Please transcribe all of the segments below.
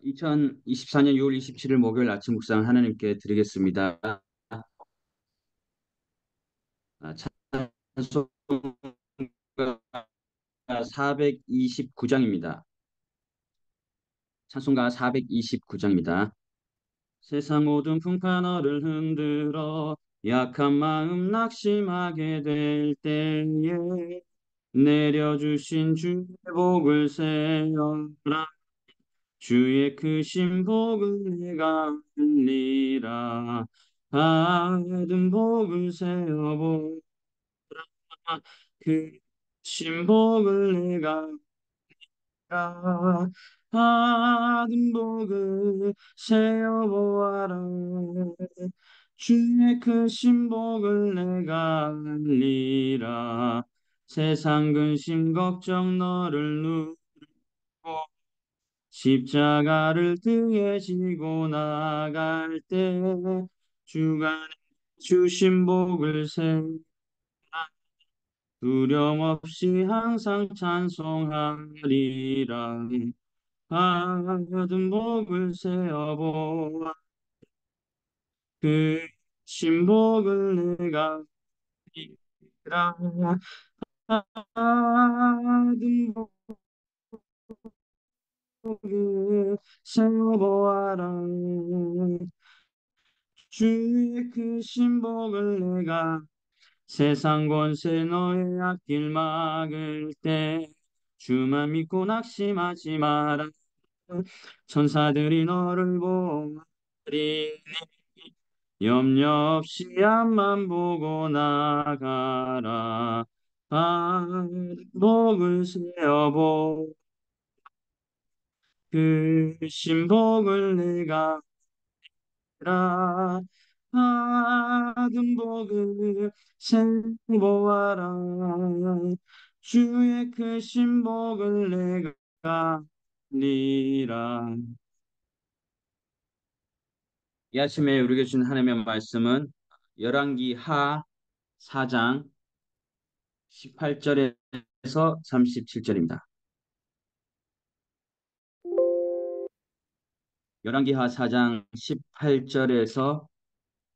2024년 6월 27일 목요일 아침 묵상 하나님께 드리겠습니다. 찬송가 429장입니다. 찬송가 429장입니다. 세상 모든 풍파 너를 흔들어 약한 마음 낙심하게 될 때에 내려주신 주의 복을 세어라. 주의 크신 복을 내가 알리라. 받은 복을 세어보라. 그 신복을 내가 알리라. 받은 복을 세어보아라. 주의 크신 복을 내가 알리라. 세상 근심 걱정 너를 누르고 십자가를 등에 지고 나갈 때 주가 주신 복을 세 두려움 없이 항상 찬송하리라. 받은 복을 세어보아 그 신복을 내가 이라. 받은 복을 세어보아라. 주의 그 신복을 내가 세상 권세 너의 앞길 막을 때 주만 믿고 낙심하지 마라. 천사들이 너를 보아리니 염려 없이 앞만 보고 나가라. 복을 세어보 그 신복을 내가 라. 받은 복을 세보아라. 주의 크신 복을 내가 리라. 이 아침에 우리에게 준 하나님의 말씀은 열왕기 하 4장 18절에서 37절입니다. 열왕기 하 4장 18절에서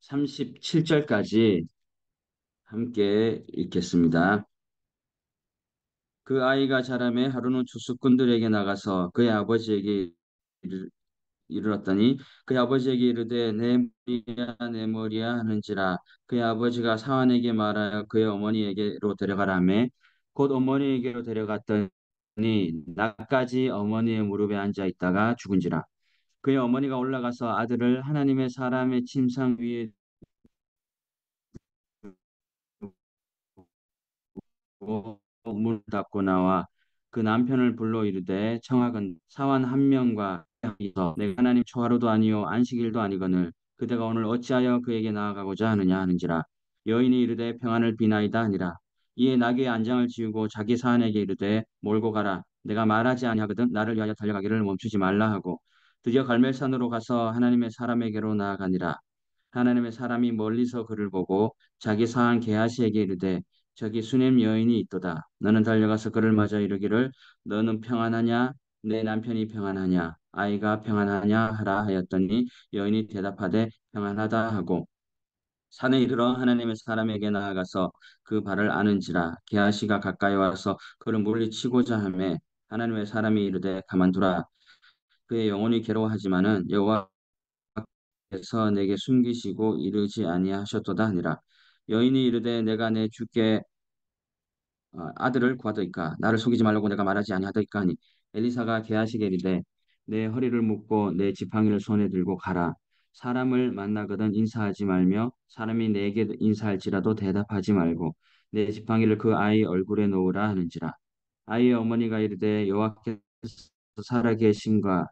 37절까지 함께 읽겠습니다. 그 아이가 자라매 하루는 추수꾼들에게 나가서 그의 아버지에게 이르렀더니 그의 아버지에게 이르되 내 머리야 내 머리야 하는지라. 그의 아버지가 사환에게 말하여 그의 어머니에게로 데려가라매 곧 어머니에게로 데려갔더니 낮까지 어머니의 무릎에 앉아 있다가 죽은지라. 그의 어머니가 올라가서 아들을 하나님의 사람의 침상 위에 문을 닫고 나와 그 남편을 불러 이르되 청하건 사환 한 명과 있어 내가 하나님 초하루도 아니요 안식일도 아니거늘 그대가 오늘 어찌하여 그에게 나아가고자 하느냐 하는지라. 여인이 이르되 평안을 비나이다 하니라. 이에 나귀의 안장을 지우고 자기 사환에게 이르되 몰고 가라. 내가 말하지 아니하거든 나를 위하여 달려가기를 멈추지 말라 하고 드디어 갈멜산으로 가서 하나님의 사람에게로 나아가니라. 하나님의 사람이 멀리서 그를 보고 자기 사한 게하시에게 이르되 저기 수냄 여인이 있도다. 너는 달려가서 그를 맞아 이르기를 너는 평안하냐? 내 남편이 평안하냐? 아이가 평안하냐? 하라 하였더니 여인이 대답하되 평안하다 하고 산에 이르러 하나님의 사람에게 나아가서 그 발을 아는지라. 게하시가 가까이 와서 그를 물리치고자 하매 하나님의 사람이 이르되 가만두라. 그의 영혼이 괴로워하지만은 여호와께서 내게 숨기시고 이르지 아니하셨도다 하니라. 여인이 이르되 내가 내 주께 아들을 구하더이까 나를 속이지 말라고 내가 말하지 아니하더이까 하니 엘리사가 게하시게 이르되 내 허리를 묶고 내 지팡이를 손에 들고 가라. 사람을 만나거든 인사하지 말며 사람이 내게 인사할지라도 대답하지 말고 내 지팡이를 그 아이 얼굴에 놓으라 하는지라. 아이의 어머니가 이르되 여호와께서 살아계신가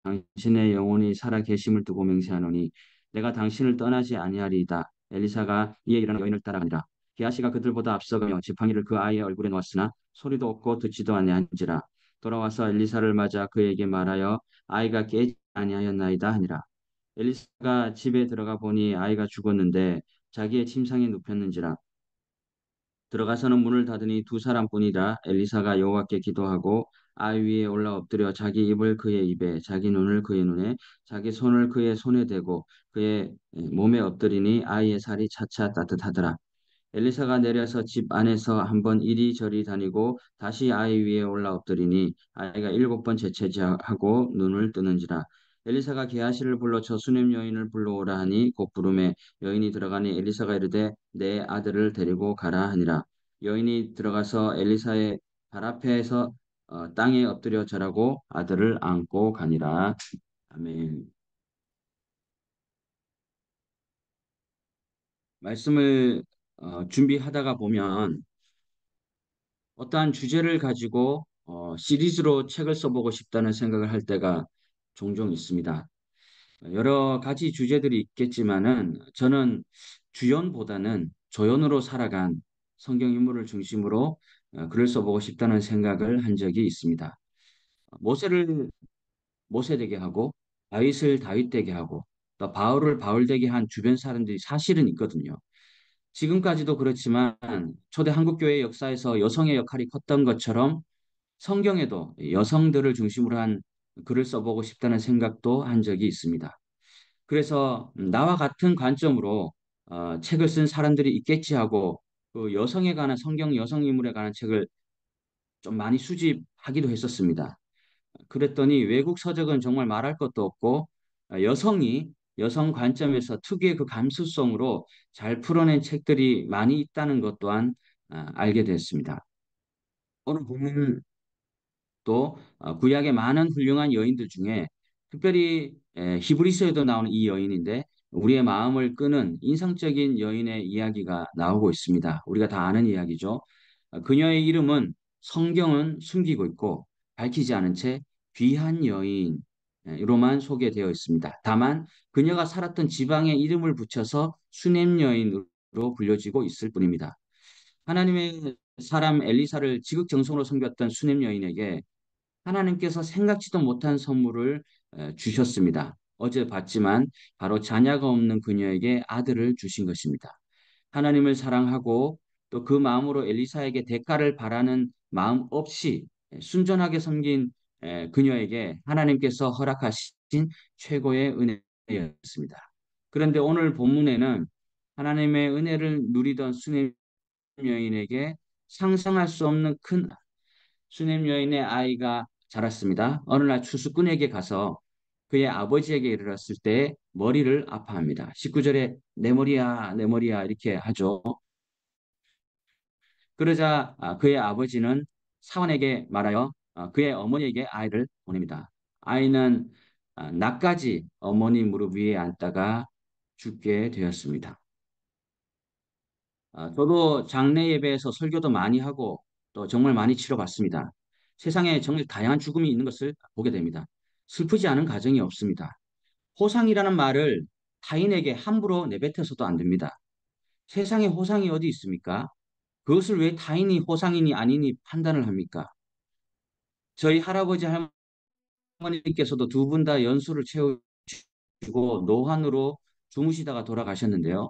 당신의 영혼이 살아 계심을 두고 맹세하노니 내가 당신을 떠나지 아니하리이다. 엘리사가 이에 일어나 여인을 따라가니라. 게하시가 그들보다 앞서가며 지팡이를 그 아이의 얼굴에 놓았으나 소리도 없고 듣지도 아니한지라. 돌아와서 엘리사를 맞아 그에게 말하여 아이가 깨지 아니하였나이다 하니라. 엘리사가 집에 들어가 보니 아이가 죽었는데 자기의 침상에 눕혔는지라. 들어가서는 문을 닫으니 두 사람뿐이라. 엘리사가 여호와께 기도하고 아이 위에 올라 엎드려 자기 입을 그의 입에, 자기 눈을 그의 눈에, 자기 손을 그의 손에 대고 그의 몸에 엎드리니 아이의 살이 차차 따뜻하더라. 엘리사가 내려서 집 안에서 한번 이리저리 다니고 다시 아이 위에 올라 엎드리니 아이가 7번 재채기하고 눈을 뜨는지라. 엘리사가 게하시를 불러 저 수냄 여인을 불러오라 하니 곧 부름에 여인이 들어가니 엘리사가 이르되 내 아들을 데리고 가라 하니라. 여인이 들어가서 엘리사의 발 앞에서 땅에 엎드려 절하고 아들을 안고 가니라. 아멘. 말씀을 준비하다가 보면 어떠한 주제를 가지고 시리즈로 책을 써보고 싶다는 생각을 할 때가 종종 있습니다. 여러 가지 주제들이 있겠지만은 저는 주연보다는 조연으로 살아간 성경 인물을 중심으로 글을 써보고 싶다는 생각을 한 적이 있습니다. 모세를 모세 되게 하고 다윗을 다윗 되게 하고 또 바울을 바울 되게 한 주변 사람들이 사실은 있거든요. 지금까지도 그렇지만 초대 한국교회 역사에서 여성의 역할이 컸던 것처럼 성경에도 여성들을 중심으로 한 글을 써보고 싶다는 생각도 한 적이 있습니다. 그래서 나와 같은 관점으로 책을 쓴 사람들이 있겠지 하고 그 여성에 관한 성경 여성 인물에 관한 책을 좀 많이 수집하기도 했었습니다. 그랬더니 외국 서적은 정말 말할 것도 없고 여성이 여성 관점에서 특유의 그 감수성으로 잘 풀어낸 책들이 많이 있다는 것 또한 알게 됐습니다. 오늘 본문 또 구약의 많은 훌륭한 여인들 중에 특별히 히브리서에도 나오는 이 여인인데 우리의 마음을 끄는 인상적인 여인의 이야기가 나오고 있습니다. 우리가 다 아는 이야기죠. 그녀의 이름은 성경은 숨기고 있고 밝히지 않은 채 귀한 여인으로만 소개되어 있습니다. 다만 그녀가 살았던 지방의 이름을 붙여서 수냄 여인으로 불려지고 있을 뿐입니다. 하나님의 사람 엘리사를 지극정성으로 섬겼던 수냄 여인에게 하나님께서 생각지도 못한 선물을 주셨습니다. 어제 봤지만 바로 자녀가 없는 그녀에게 아들을 주신 것입니다. 하나님을 사랑하고 또 그 마음으로 엘리사에게 대가를 바라는 마음 없이 순전하게 섬긴 그녀에게 하나님께서 허락하신 최고의 은혜였습니다. 그런데 오늘 본문에는 하나님의 은혜를 누리던 수냄 여인에게 상상할 수 없는 큰 수냄 여인의 아이가 자랐습니다. 어느 날 추수꾼에게 가서 그의 아버지에게 이르렀을 때 머리를 아파합니다. 19절에 내 머리야, 내 머리야 이렇게 하죠. 그러자 그의 아버지는 사원에게 말하여 그의 어머니에게 아이를 보냅니다. 아이는 낮까지 어머니 무릎 위에 앉다가 죽게 되었습니다. 저도 장례 예배에서 설교도 많이 하고 또 정말 많이 치러봤습니다. 세상에 정말 다양한 죽음이 있는 것을 보게 됩니다. 슬프지 않은 가정이 없습니다. 호상이라는 말을 타인에게 함부로 내뱉어서도 안 됩니다. 세상에 호상이 어디 있습니까? 그것을 왜 타인이 호상이니 아니니 판단을 합니까? 저희 할아버지 할머니께서도 두 분 다 연수를 채우시고 노환으로 주무시다가 돌아가셨는데요.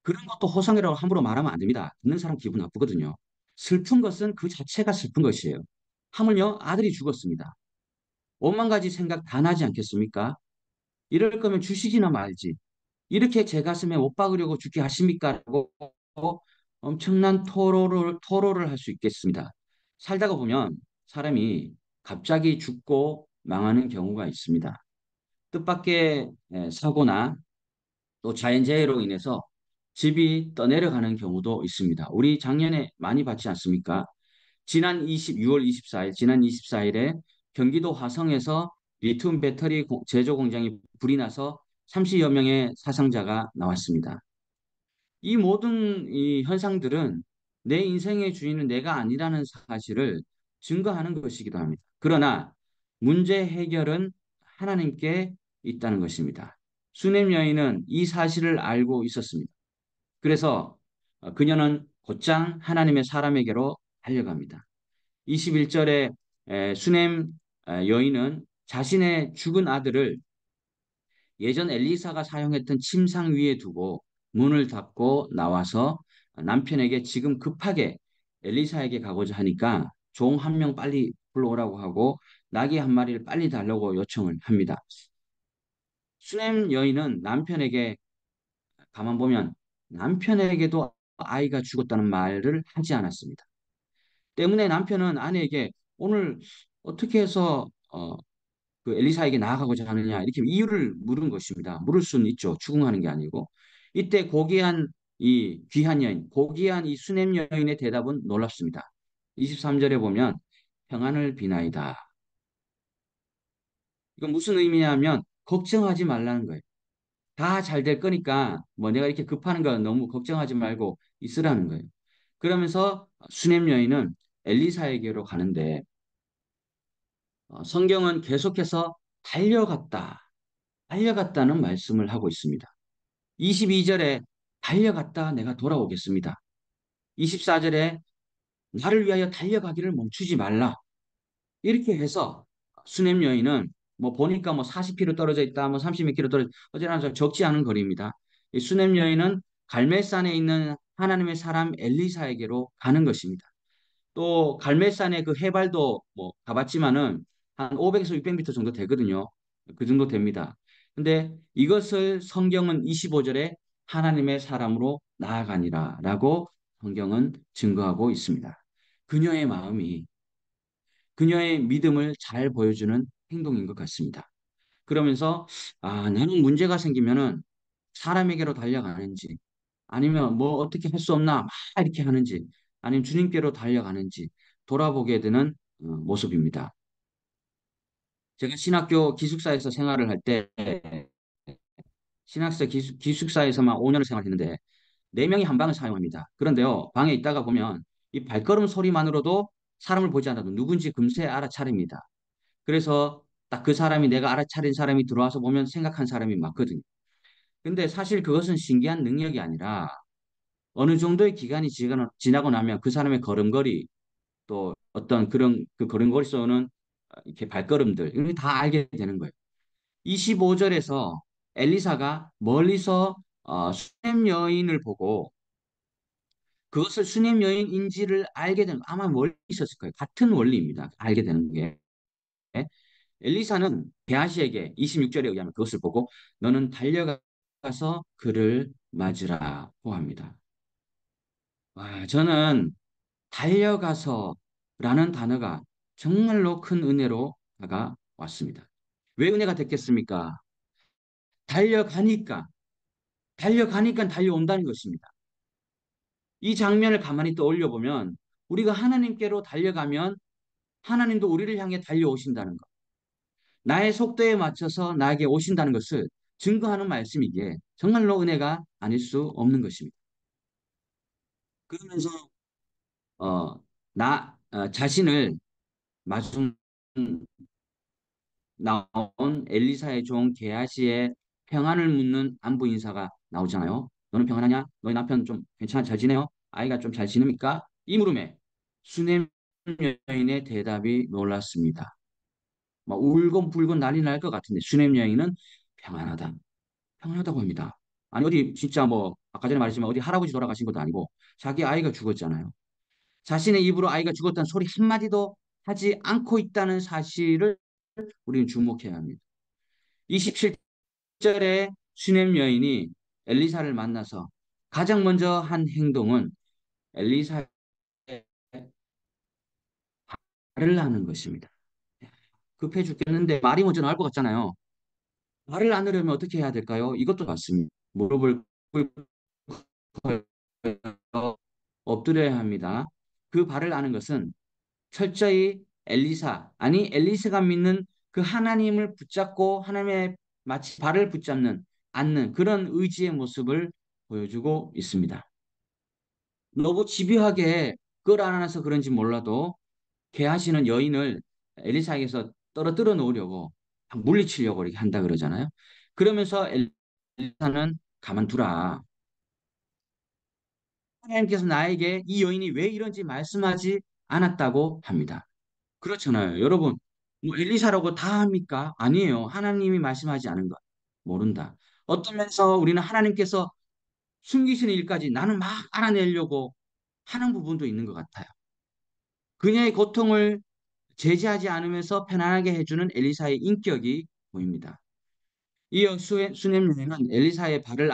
그런 것도 호상이라고 함부로 말하면 안 됩니다. 듣는 사람 기분 나쁘거든요. 슬픈 것은 그 자체가 슬픈 것이에요. 하물며 아들이 죽었습니다. 오만 가지 생각 다 나지 않겠습니까? 이럴 거면 주시지나 말지. 이렇게 제 가슴에 못 박으려고 죽게 하십니까? 라고 엄청난 토로를 할 수 있겠습니다. 살다가 보면 사람이 갑자기 죽고 망하는 경우가 있습니다. 뜻밖의 사고나 또 자연재해로 인해서 집이 떠내려가는 경우도 있습니다. 우리 작년에 많이 봤지 않습니까? 지난 24일에 경기도 화성에서 리튬 배터리 제조 공장이 불이 나서 30여 명의 사상자가 나왔습니다. 이 모든 이 현상들은 내 인생의 주인은 내가 아니라는 사실을 증거하는 것이기도 합니다. 그러나 문제 해결은 하나님께 있다는 것입니다. 수냄 여인은 이 사실을 알고 있었습니다. 그래서 그녀는 곧장 하나님의 사람에게로 달려갑니다. 21절에 수냄 여인은 자신의 죽은 아들을 예전 엘리사가 사용했던 침상 위에 두고 문을 닫고 나와서 남편에게 지금 급하게 엘리사에게 가고자 하니까 종 한 명 빨리 불러오라고 하고 나귀 한 마리를 빨리 달라고 요청을 합니다. 수냄 여인은 남편에게 가만 보면 남편에게도 아이가 죽었다는 말을 하지 않았습니다. 때문에 남편은 아내에게 오늘 어떻게 해서 그 엘리사에게 나아가고자 하느냐 이렇게 이유를 물은 것입니다. 물을 수는 있죠. 추궁하는 게 아니고. 이때 고귀한 이 귀한 여인, 고귀한 이 수냄 여인의 대답은 놀랍습니다. 23절에 보면 평안을 비나이다. 이건 무슨 의미냐면 걱정하지 말라는 거예요. 다 잘 될 거니까 뭐 내가 이렇게 급하는 거 너무 걱정하지 말고 있으라는 거예요. 그러면서 수냄 여인은 엘리사에게로 가는데 성경은 계속해서 달려갔다, 달려갔다는 말씀을 하고 있습니다. 22절에 달려갔다 내가 돌아오겠습니다. 24절에 나를 위하여 달려가기를 멈추지 말라. 이렇게 해서 수냄 여인은 뭐 보니까 뭐 40km 떨어져 있다, 뭐 30km 떨어져 어제나 적지 않은 거리입니다. 이 수냄 여인은 갈멜산에 있는 하나님의 사람 엘리사에게로 가는 것입니다. 또 갈멜산의 그 해발도 뭐 가봤지만은 한 500에서 600m 정도 되거든요. 그 정도 됩니다. 근데 이것을 성경은 25절에 하나님의 사람으로 나아가니라라고 성경은 증거하고 있습니다. 그녀의 마음이 그녀의 믿음을 잘 보여주는 행동인 것 같습니다. 그러면서 나는 문제가 생기면은 사람에게로 달려가는지 아니면 뭐 어떻게 할 수 없나 막 이렇게 하는지 아니면 주님께로 달려가는지 돌아보게 되는 모습입니다. 제가 신학교 기숙사에서 생활을 할 때 신학사 기숙사에서만 5년을 생활했는데 4명이 한 방을 사용합니다. 그런데요, 방에 있다가 보면 이 발걸음 소리만으로도 사람을 보지 않아도 누군지 금세 알아차립니다. 그래서 딱 그 사람이 내가 알아차린 사람이 들어와서 보면 생각한 사람이 맞거든요. 근데 사실 그것은 신기한 능력이 아니라 어느 정도의 기간이 지나고 나면 그 사람의 걸음걸이 또 어떤 그런 그 걸음걸이 쏘는 이렇게 발걸음들 이런 다 알게 되는 거예요. 25절에서 엘리사가 멀리서 수냄 여인을 보고 그것을 수냄 여인인지를 알게 되는 아마 멀리 있었을 거예요. 같은 원리입니다. 알게 되는 게. 엘리사는 게하시에게 26절에 의하면 그것을 보고 너는 달려가서 그를 맞으라고 합니다. 저는 달려가서라는 단어가 정말로 큰 은혜로 다가왔습니다. 왜 은혜가 됐겠습니까? 달려가니까, 달려가니까 달려온다는 것입니다. 이 장면을 가만히 떠올려 보면 우리가 하나님께로 달려가면 하나님도 우리를 향해 달려오신다는 것. 나의 속도에 맞춰서 나에게 오신다는 것을 증거하는 말씀이기에 정말로 은혜가 아닐 수 없는 것입니다. 그러면서 자신을 마중 나온 엘리사의 종 게하시의 평안을 묻는 안부 인사가 나오잖아요. 너는 평안하냐? 너희 남편 좀 괜찮아? 잘 지내요? 아이가 좀 잘 지냅니까? 이 물음에 수냄 여인의 대답이 놀랐습니다. 막 울곤불곤 난리 날 것 같은데 수냄 여인은 평안하다. 평안하다고 합니다. 아니 어디 진짜 뭐 아까 전에 말했지만 어디 할아버지 돌아가신 것도 아니고 자기 아이가 죽었잖아요. 자신의 입으로 아이가 죽었다는 소리 한마디도 하지 않고 있다는 사실을 우리는 주목해야 합니다. 27절에 수냄 여인이 엘리사를 만나서 가장 먼저 한 행동은 엘리사의 말을 하는 것입니다. 급해 죽겠는데 말이 먼저 나올 것 같잖아요. 말을 안 하려면 어떻게 해야 될까요? 이것도 맞습니다. 무릎을 꿇고 엎드려야 합니다. 그 발을 아는 것은 철저히 엘리사가 믿는 그 하나님을 붙잡고 하나님의 마치 발을 붙잡는, 않는 그런 의지의 모습을 보여주고 있습니다. 너무 집요하게 끌어안아서 그런지 몰라도 개하시는 여인을 엘리사에게서 떨어뜨려 놓으려고 물리치려고 이렇게 한다 그러잖아요. 그러면서 엘리사는 가만두라. 하나님께서 나에게 이 여인이 왜 이런지 말씀하지 않았다고 합니다. 그렇잖아요. 여러분, 뭐 엘리사라고 다 합니까? 아니에요. 하나님이 말씀하지 않은 것 모른다. 어떤 면에서 우리는 하나님께서 숨기시는 일까지 나는 막 알아내려고 하는 부분도 있는 것 같아요. 그녀의 고통을 제지하지 않으면서 편안하게 해주는 엘리사의 인격이 보입니다. 이어 수넴 여인은 엘리사의 발을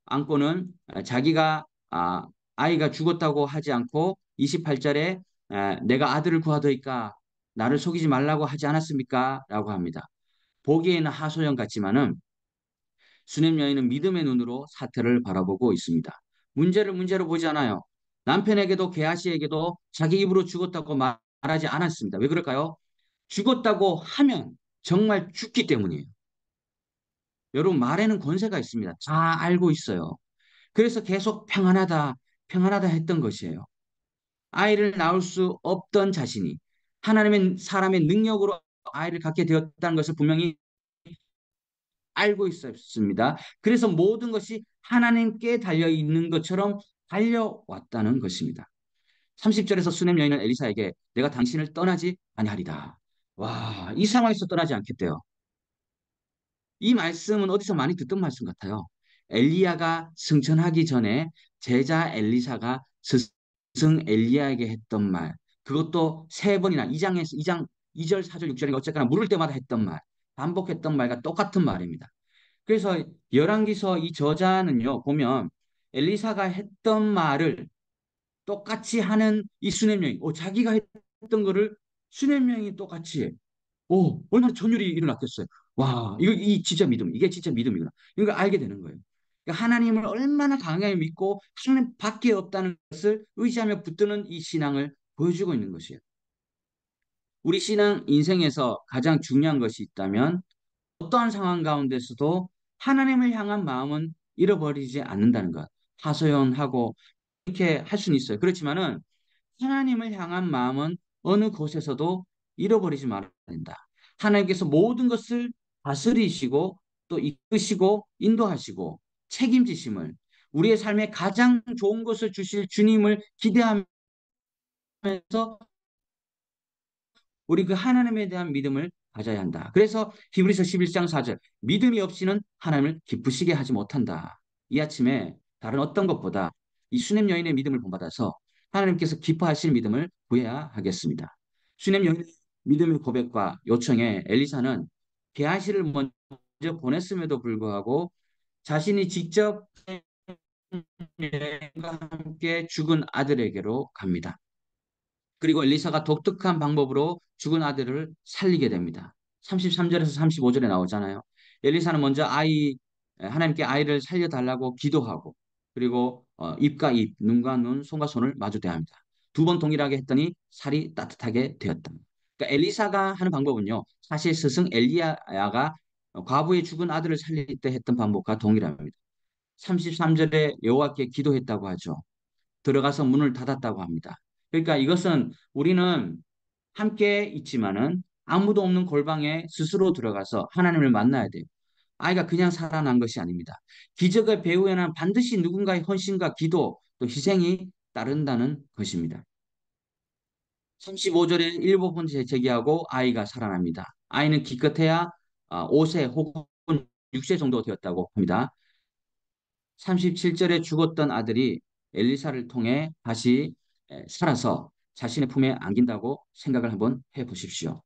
안고는 자기가 아이가 죽었다고 하지 않고 28절에 내가 아들을 구하더이까 나를 속이지 말라고 하지 않았습니까? 라고 합니다. 보기에는 하소연 같지만은 수넴 여인은 믿음의 눈으로 사태를 바라보고 있습니다. 문제를 문제로 보지 않아요. 남편에게도 게하시에게도 자기 입으로 죽었다고 말하지 않았습니다. 왜 그럴까요? 죽었다고 하면 정말 죽기 때문이에요. 여러분 말에는 권세가 있습니다. 다 알고 있어요. 그래서 계속 평안하다, 평안하다 했던 것이에요. 아이를 낳을 수 없던 자신이 하나님의 사람의 능력으로 아이를 갖게 되었다는 것을 분명히 알고 있었습니다. 그래서 모든 것이 하나님께 달려 있는 것처럼 달려왔다는 것입니다. 30절에서 수넴 여인은 엘리사에게 내가 당신을 떠나지 아니하리다. 와, 이 상황에서 떠나지 않겠대요. 이 말씀은 어디서 많이 듣던 말씀 같아요. 엘리야가 승천하기 전에 제자 엘리사가 스승 엘리야에게 했던 말, 그것도 세 번이나 2장에서 2장 2절, 4절, 6절인가 어쨌거나 물을 때마다 했던 말, 반복했던 말과 똑같은 말입니다. 그래서 열왕기서 이 저자는요, 보면 엘리사가 했던 말을 똑같이 하는 이 수넴 여인, 자기가 했던 거를 수넴 여인이 똑같이 해. 얼마나 전율이 일어났겠어요. 와, 이 진짜 믿음, 이게 진짜 믿음이구나. 이걸 알게 되는 거예요. 그러니까 하나님을 얼마나 강하게 믿고 하나님 밖에 없다는 것을 의지하며 붙드는 이 신앙을 보여주고 있는 것이에요. 우리 신앙 인생에서 가장 중요한 것이 있다면 어떠한 상황 가운데서도 하나님을 향한 마음은 잃어버리지 않는다는 것. 하소연하고 이렇게 할 수는 있어요. 그렇지만은 하나님을 향한 마음은 어느 곳에서도 잃어버리지 말아야 된다. 하나님께서 모든 것을 다스리시고 또 이끄시고 인도하시고 책임지심을 우리의 삶에 가장 좋은 것을 주실 주님을 기대하면서 우리 그 하나님에 대한 믿음을 가져야 한다. 그래서 히브리서 11장 4절 믿음이 없이는 하나님을 기쁘시게 하지 못한다. 이 아침에 다른 어떤 것보다 이 수냄 여인의 믿음을 본받아서 하나님께서 기뻐하실 믿음을 구해야 하겠습니다. 수냄 여인의 믿음의 고백과 요청에 엘리사는 게하시를 먼저 보냈음에도 불구하고 자신이 직접 여인과 함께 죽은 아들에게로 갑니다. 그리고 엘리사가 독특한 방법으로 죽은 아들을 살리게 됩니다. 33절에서 35절에 나오잖아요. 엘리사는 먼저 하나님께 아이를 살려달라고 기도하고, 그리고 입과 입, 눈과 눈, 손과 손을 마주 대합니다. 두 번 동일하게 했더니 살이 따뜻하게 되었다. 그러니까 엘리사가 하는 방법은요, 사실 스승 엘리야가 과부의 죽은 아들을 살릴 때 했던 방법과 동일합니다. 33절에 여호와께 기도했다고 하죠. 들어가서 문을 닫았다고 합니다. 그러니까 이것은 우리는 함께 있지만은 아무도 없는 골방에 스스로 들어가서 하나님을 만나야 돼요. 아이가 그냥 살아난 것이 아닙니다. 기적의 배후에는 반드시 누군가의 헌신과 기도 또 희생이 따른다는 것입니다. 35절에 일곱번 제기하고 아이가 살아납니다. 아이는 기껏해야 5세 혹은 6세 정도 되었다고 합니다. 37절에 죽었던 아들이 엘리사를 통해 다시 살아서 자신의 품에 안긴다고 생각을 한번 해보십시오.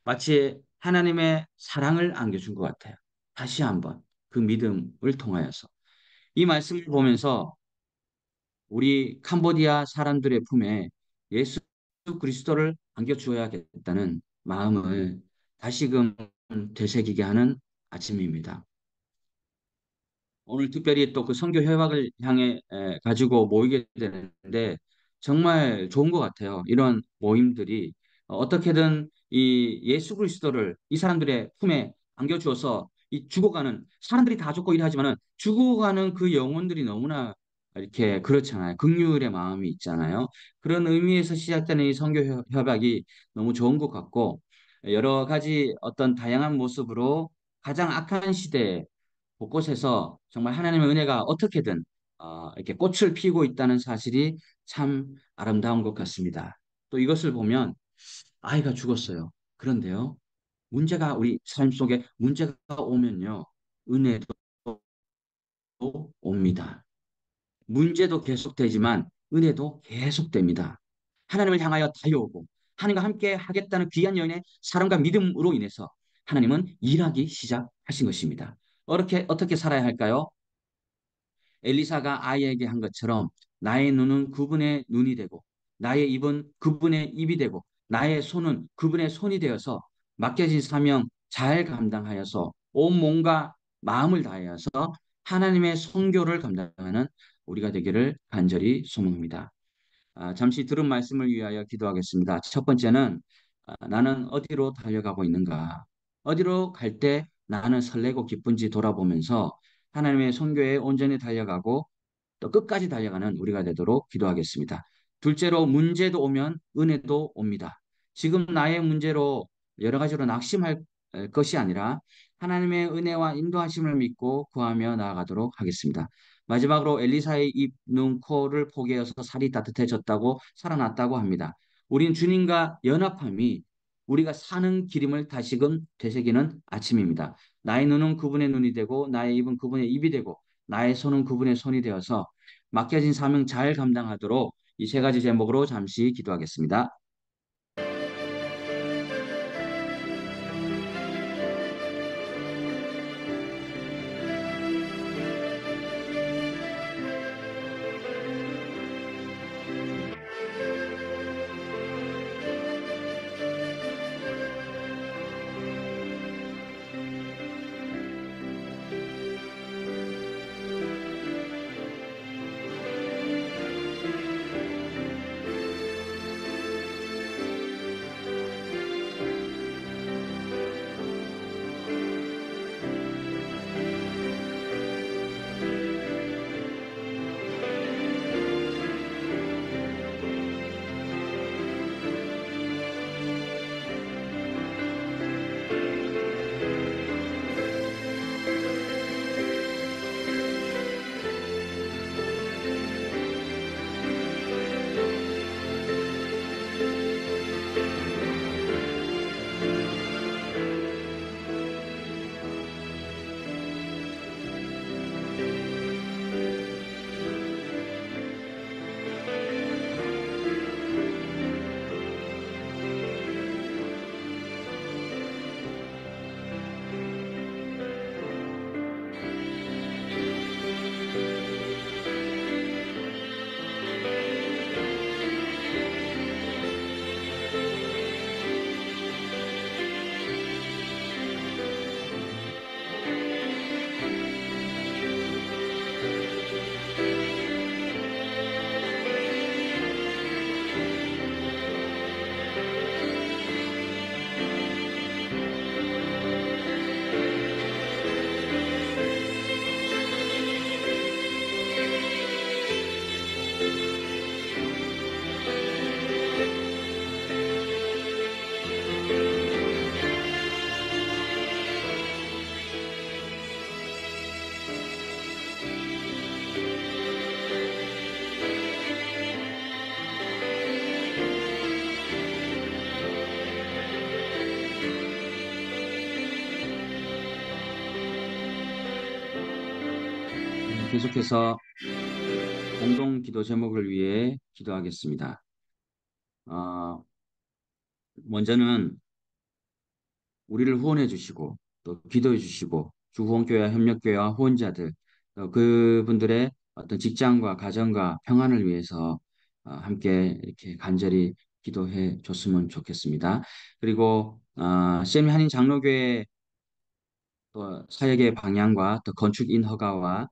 마치 하나님의 사랑을 안겨준 것 같아요. 다시 한번 그 믿음을 통하여서. 이 말씀을 보면서 우리 캄보디아 사람들의 품에 예수 그리스도를 안겨주어야겠다는 마음을 다시금 되새기게 하는 아침입니다. 오늘 특별히 또 그 선교 협약을 향해 가지고 모이게 되는데 정말 좋은 것 같아요. 이런 모임들이 어떻게든 이 예수 그리스도를 이 사람들의 품에 안겨주어서 이 죽어가는 사람들이 다 죽고 일하지만은 죽어가는 그 영혼들이 너무나 이렇게 그렇잖아요. 긍휼의 마음이 있잖아요. 그런 의미에서 시작되는 이 선교 협약이 너무 좋은 것 같고 여러 가지 어떤 다양한 모습으로 가장 악한 시대에 곳곳에서 정말 하나님의 은혜가 어떻게든 이렇게 꽃을 피우고 있다는 사실이 참 아름다운 것 같습니다. 또 이것을 보면 아이가 죽었어요. 그런데요, 우리 삶 속에 문제가 오면요, 은혜도 옵니다. 문제도 계속되지만 은혜도 계속됩니다. 하나님을 향하여 달려오고 하나님과 함께 하겠다는 귀한 여인의 사랑과 믿음으로 인해서 하나님은 일하기 시작하신 것입니다. 어떻게 살아야 할까요? 엘리사가 아이에게 한 것처럼 나의 눈은 그분의 눈이 되고 나의 입은 그분의 입이 되고 나의 손은 그분의 손이 되어서 맡겨진 사명 잘 감당하여서 온 몸과 마음을 다하여서 하나님의 선교를 감당하는 우리가 되기를 간절히 소망합니다. 잠시 들은 말씀을 위하여 기도하겠습니다. 첫 번째는 나는 어디로 달려가고 있는가? 어디로 갈 때 나는 설레고 기쁜지 돌아보면서 하나님의 선교에 온전히 달려가고 또 끝까지 달려가는 우리가 되도록 기도하겠습니다. 둘째로 문제도 오면 은혜도 옵니다. 지금 나의 문제로 여러 가지로 낙심할 것이 아니라 하나님의 은혜와 인도하심을 믿고 구하며 나아가도록 하겠습니다. 마지막으로 엘리사의 입, 눈, 코를 포개어서 살이 따뜻해졌다고 살아났다고 합니다. 우린 주님과 연합함이 우리가 사는 기림을 다시금 되새기는 아침입니다. 나의 눈은 그분의 눈이 되고 나의 입은 그분의 입이 되고 나의 손은 그분의 손이 되어서 맡겨진 사명 잘 감당하도록 이 세 가지 제목으로 잠시 기도하겠습니다. 계속해서 공동 기도 제목을 위해 기도하겠습니다. 어, 먼저는 우리를 후원해 주시고 또 기도해 주시고 주후원교회와 협력교회와 후원자들 또 그분들의 어떤 직장과 가정과 평안을 위해서 함께 이렇게 간절히 기도해 줬으면 좋겠습니다. 그리고 세미 한인 장로교회 또 사역의 방향과 또 건축인 허가와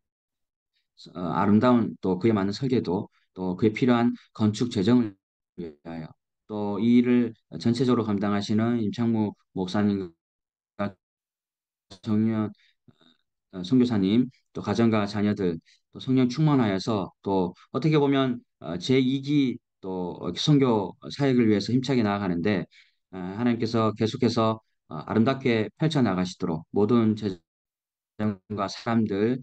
아름다운 또 그에 맞는 설계도 또 그에 필요한 건축 재정을 위하여 또 이 일을 전체적으로 감당하시는 임창무 목사님과 정유현 선교사님 또 가정과 자녀들 또 성령 충만하여서 또 어떻게 보면 제2기 또 선교 사역을 위해서 힘차게 나아가는데 하나님께서 계속해서 아름답게 펼쳐 나가시도록 모든 재정과 사람들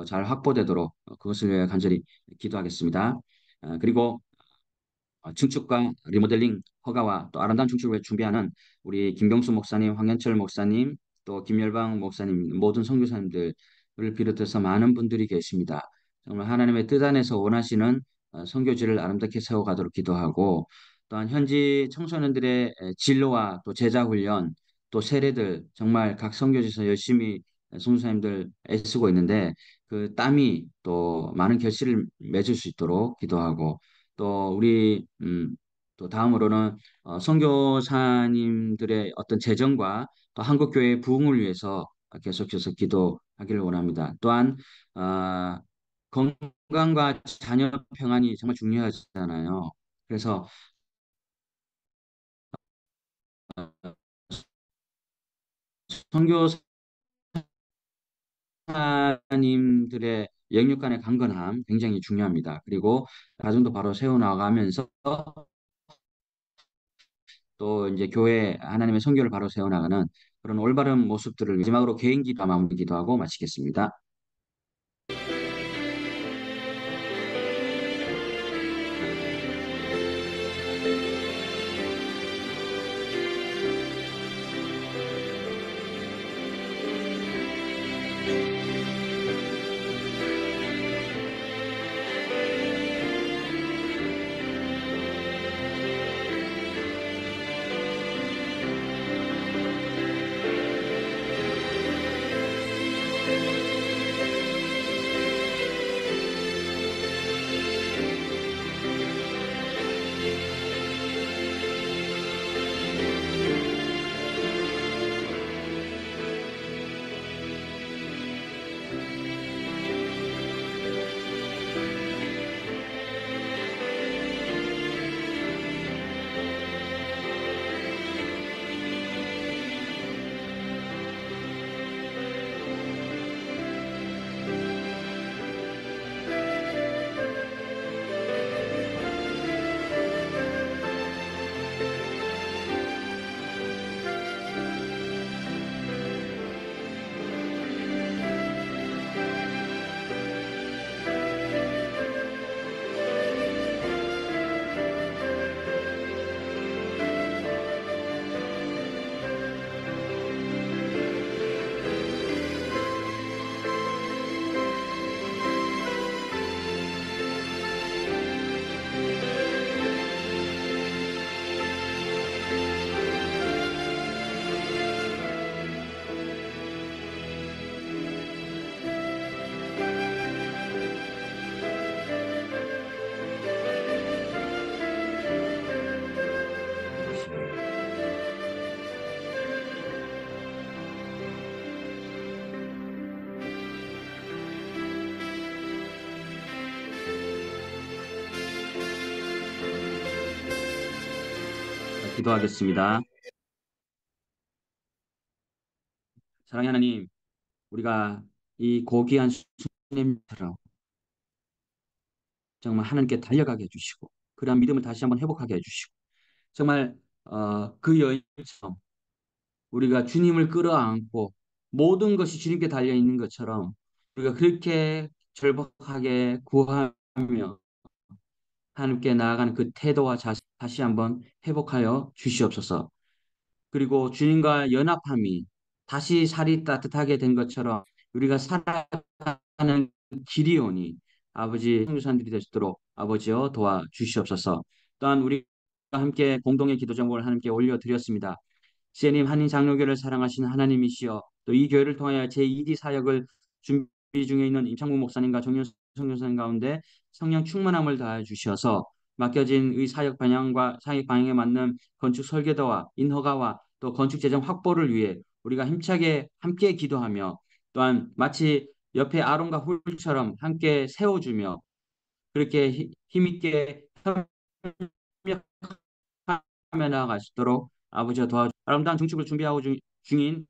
잘 확보되도록 그것을 위해 간절히 기도하겠습니다. 그리고 증축과 리모델링 허가와 또 아름다운 증축을 위해 준비하는 우리 김경수 목사님, 황현철 목사님, 또 김열방 목사님 모든 선교사님들 비롯해서 많은 분들이 계십니다. 정말 하나님의 뜻 안에서 원하시는 선교지를 아름답게 세워가도록 기도하고 또한 현지 청소년들의 진로와 또 제자 훈련 또 세례들 정말 각 선교지에서 열심히 선교사님들 애쓰고 있는데 그 땀이 또 많은 결실을 맺을 수 있도록 기도하고 또 우리 또 다음으로는 선교사님들의 어떤 재정과 또 한국교회의 부흥을 위해서 계속해서 기도하기를 원합니다. 또한 아, 건강과 자녀 평안이 정말 중요하잖아요. 그래서 선교사님들의 영육 간의 강건함 굉장히 중요합니다. 그리고 가정도 바로 세워나가면서 또 이제 교회 하나님의 선교를 바로 세워나가는 그런 올바른 모습들을 마지막으로 개인기도 마무리 기도하고 마치겠습니다. 기도하겠습니다. 사랑하는 하나님, 우리가 이 고귀한 수님처럼 정말 하나님께 달려가게 해주시고 그러한 믿음을 다시 한번 회복하게 해주시고 정말 그 여인처럼 우리가 주님을 끌어안고 모든 것이 주님께 달려 있는 것처럼 우리가 그렇게 절박하게 구하며 하나님께 나아가는 그 태도와 자세 다시 한번 회복하여 주시옵소서. 그리고 주님과 연합함이 다시 살이 따뜻하게 된 것처럼 우리가 살아가는 길이 오니 아버지 성교사님들이 되시도록 아버지여 도와주시옵소서. 또한 우리가 함께 공동의 기도 제목을 하나님께 올려드렸습니다. 시애님 한인 장로교를 사랑하시는 하나님이시여 또 이 교회를 통하여 제2디 사역을 준비 중에 있는 임창국 목사님과 정현 선교사님 가운데 성령 충만함을 다해 주셔서 맡겨진 의 사역 방향과 사역 방향에 맞는 건축 설계도와 인허가와 또 건축 재정 확보를 위해 우리가 힘차게 함께 기도하며 또한 마치 옆에 아론과 훌처럼 함께 세워주며 그렇게 힘있게 협력하며 나아가시도록 아버지가 도와주 아름다운 증축을 준비하고 중인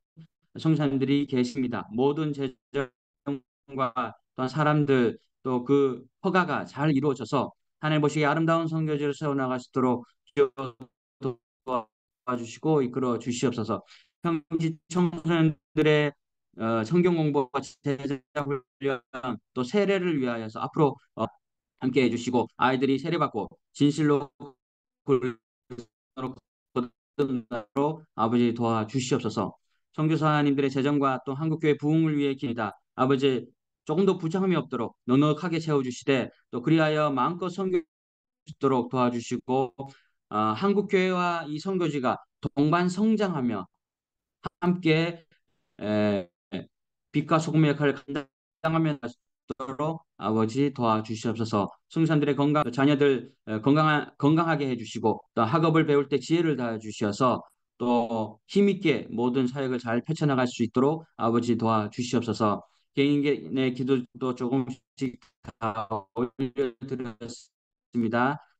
성사님들이 계십니다. 모든 재정과 또한 사람들 또 그 허가가 잘 이루어져서 하나님 보시기에 아름다운 성교지를 세워나갈 수 있도록 도와주시고 이끌어 주시옵소서. 현지 청소년들의 성경 공부와 제자 훈련 또 세례를 위하여서 앞으로 함께 해주시고 아이들이 세례받고 진실로 거듭나도록 아버지 도와주시옵소서. 선교사님들의 재정과 또 한국교회 부흥을 위해 기도합니다. 아버지 조금 더 부족함이 없도록 넉넉하게 채워주시되 또 그리하여 마음껏 섬길 수 있도록 도와주시고 한국 교회와 이 선교지가 동반 성장하며 함께 에, 빛과 소금의 역할을 감당하며 도록 아버지 도와주시옵소서. 성산들의 건강, 자녀들 건강하게 해주시고 또 학업을 배울 때 지혜를 다해 주셔서 또 힘있게 모든 사역을 잘 펼쳐나갈 수 있도록 아버지 도와주시옵소서. 개인의 기도도 조금씩 다 올려드렸습니다.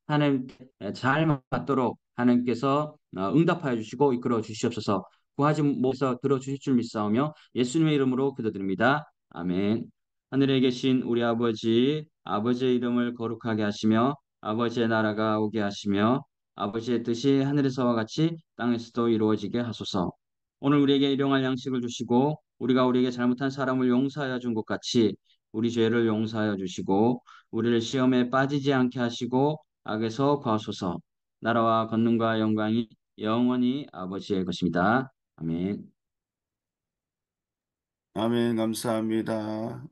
하나님 잘 맞도록 하나님께서 응답하여 주시고 이끌어 주시옵소서. 구하지 못해서 들어주실 줄 믿사오며 예수님의 이름으로 기도드립니다. 아멘. 하늘에 계신 우리 아버지, 아버지의 이름을 거룩하게 하시며 아버지의 나라가 오게 하시며 아버지의 뜻이 하늘에서와 같이 땅에서도 이루어지게 하소서. 오늘 우리에게 일용할 양식을 주시고 우리가 우리에게 잘못한 사람을 용서하여 준 것 같이 우리 죄를 용서하여 주시고 우리를 시험에 빠지지 않게 하시고 악에서 구하소서. 나라와 권능과 영광이 영원히 아버지의 것입니다. 아멘. 아멘. 감사합니다.